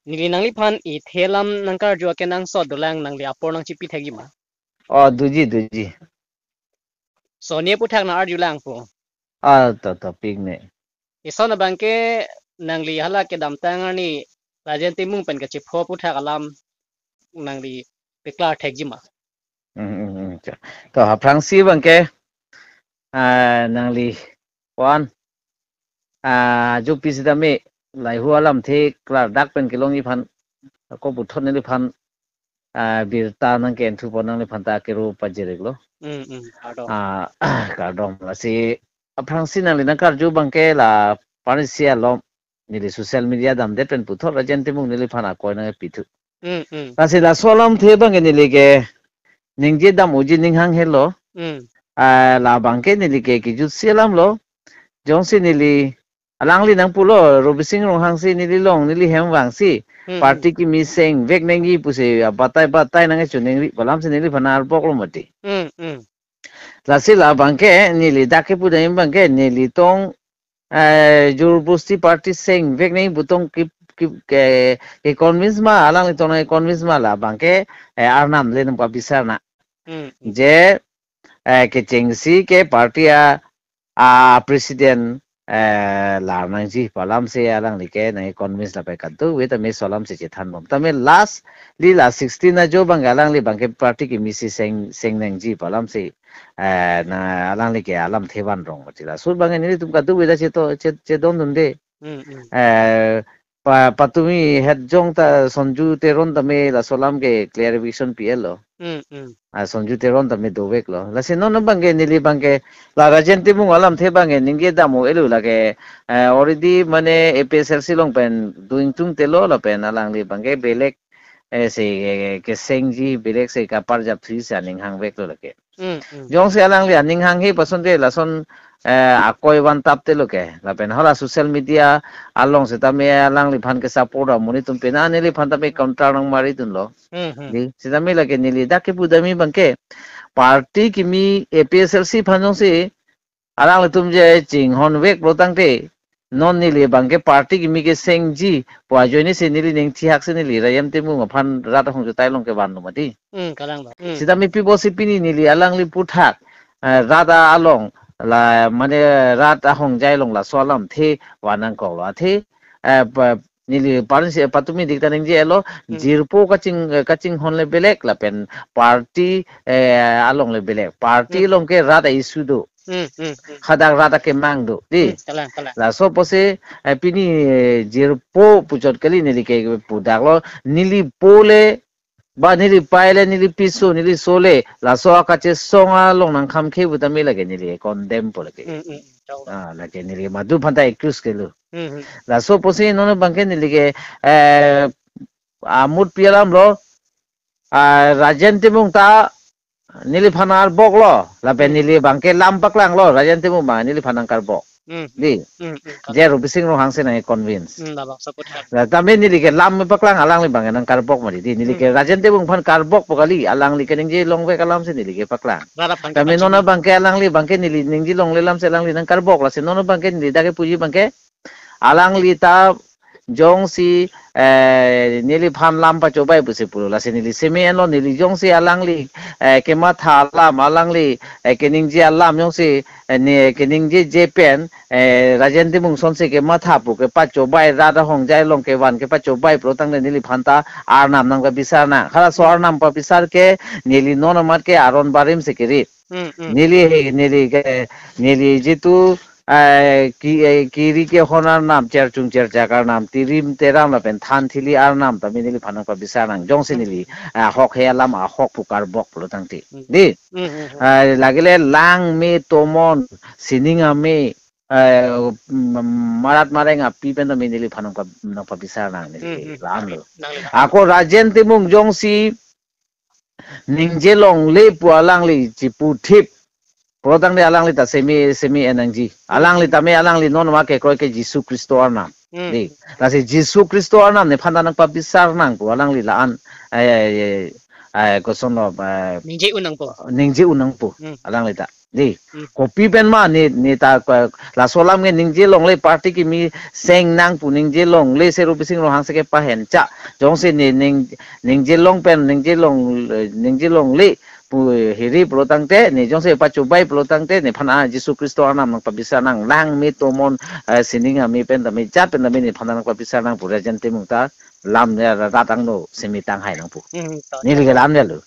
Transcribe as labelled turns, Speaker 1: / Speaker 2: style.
Speaker 1: nili nang li phan I thelam nang kar jo ke nang so dolang nang li apor nang chipi thagi ma
Speaker 2: duji
Speaker 1: so ne pu thak na ar ju lang pu
Speaker 2: to pig ne
Speaker 1: iso na bangke nang li hala ke dam tang ni rajen timung pen ke chi pho pu thak alam nang li peklar thagi ma
Speaker 2: to Frangsi bang ke nang li wan ju pisidame lai hualam the klar dak pen kilong I phan ko buthon ni phan birta nang ken thu ponang ni phan ta ke ru pajere lo
Speaker 1: ado
Speaker 2: ka dom la si Frangsi nang li nang kar ju bang ke la panisia lom ni li social media dam det pen puthor rajen timung ni li phan a ko na pithu la si la solam the bang ni li ke ningje dam uji ninghang hello la bang ke ni li ke ki ju selam lo jongsi ni li alangli nang pulo robising rong hangsi ni li long ni li hem wangsi party ki mi seng vek nengi puse batai nang chu nengi balam se ni li phanar poklo mati la si la bangke ni li dake pu dai bangke ni li tong jur busti party seng vek nengi butong ki ke convince ma alang li tong convince ma la bangke arnam le nam pa bisar na je ke chengsi ke party president la nang ji palam se alang li ke na convince la pe kan tu we ta me solam se che than bom ta me last li la 16 na jo bang alang li bang ke party ki misi seng nang ji palam se na alang li ke alam theban rong ma la sur bang ni tum ka tu we da che to che don dun de patumi head jong ta sonju te ron ta me la solam ke clarification plo sonju te ron ta me do vek lo la se no no bang ke ni li bang ke la rajen ti mung alam the bang ning ge damu elu la ke already mane APSLC long pen doing tung te lo la pen alang li bang ke belek se ke sengji belek se ka par jap thri sa ning hang vek lo la ke jong se alang li ning hang he pason de la son akoi wan tap te lo ke la pen hola social media along se ta me alang li phan ke support moni tum pe na ne li phan ta me counter nang mari tun lo di se ta me la ke ni li da ke pu da mi bang ke party ki mi APSLC phanong se alang le tum je ching hon vek pro tang te non ni le bang ke party ki mi ke seng ji pwa jo ni se ni li ning chi hak se ni li ra yam te mu ma phan ra ta hong jo tai long ke ban no ma di
Speaker 1: kalang ba
Speaker 2: sida mi pi bo si pi ni li alang li pu thak ra da along la mane ra ta hong jai long la so lam the wanang ko la the ni li parin se patumi dik ta ning je lo jirpo kaching hon le belek la pen party along le belek party long ke ra da isu do khadang rata ke mang do di
Speaker 1: kalang
Speaker 2: la so pose pini jirpo puchot kali nili ke pudak lo nili pole ba nili paile nili piso nili sole la so akache songa long nang kham khe butami lage nili condemn pole ke lage nili madu phanta accuse ke lu la so pose no bangke nili ke amut pialam lo rajen timung ta nili phanar bok lo la pe nili bangke lam paklang lo rajan timu ma nili phanang kar bok di je ru bising ro hang se na convince la ta me nili ke lam me paklang alang li bang nang kar bok ma di nili ke rajan timu phan kar bok pokali alang li ke ning je long ve kalam se nili ke paklang ta me no na bangke alang li bangke nili ning ji long le lam se alang li nang kar bok la se no na bangke nili da ke puji bangke alang li ta jong si nili phan lam pa chobai bu se pulu la se nili seme lo nili jong si alang li ke ma tha lam alang li ke ning ji alam jong si ne ke ning ji Japan rajen ti mung son se ke ma tha pu ke pa chobai ra da hong jai long ke wan ke pa chobai pro tang le nili phan ta ar nam nang ka bisar na khala so ar nam pa bisar ke nili no na mat ke aron barim se ke ri nili jitu kiri ke honar nam cher chung cher jakar nam tirim teram la pen than thili ar nam ta minili phanang pa bisarang jong sinili hok he lam a hok pukar bok plo tangti di lagile lang me tomon sininga me marat marenga pi pen minili phanang pa bisarang ni lam lo ako rajen timung jong si ningjelong le pualang li chipu thip Protang de alang li ta semi enangji alang li ta me alang li non ma ke kroi ke Jisu Kristo arnam di la se Jisu Kristo arnam ne phanda nang pa bisar nang pu alang li la an ko sono
Speaker 1: ningje unang po
Speaker 2: ningji unang pu alang li ta di kopi pen ma ni ta la solam nge ning je long le party ki mi seng nang pu ning je long le se ru bising ro hang se ke pa hen cha jong se ni ning je long pen ning je long le pu hiri pro tang te ni jong se pa chu bai pro tang te ni phana jisu kristo anam nang pa bisa nang lang mi to mon sining mi pen da mi cha pen da mi ni phana nang pa bisa nang pu rejen te mung ta lam ne ra tang no semi tang hai nang pu ni le lam ne lu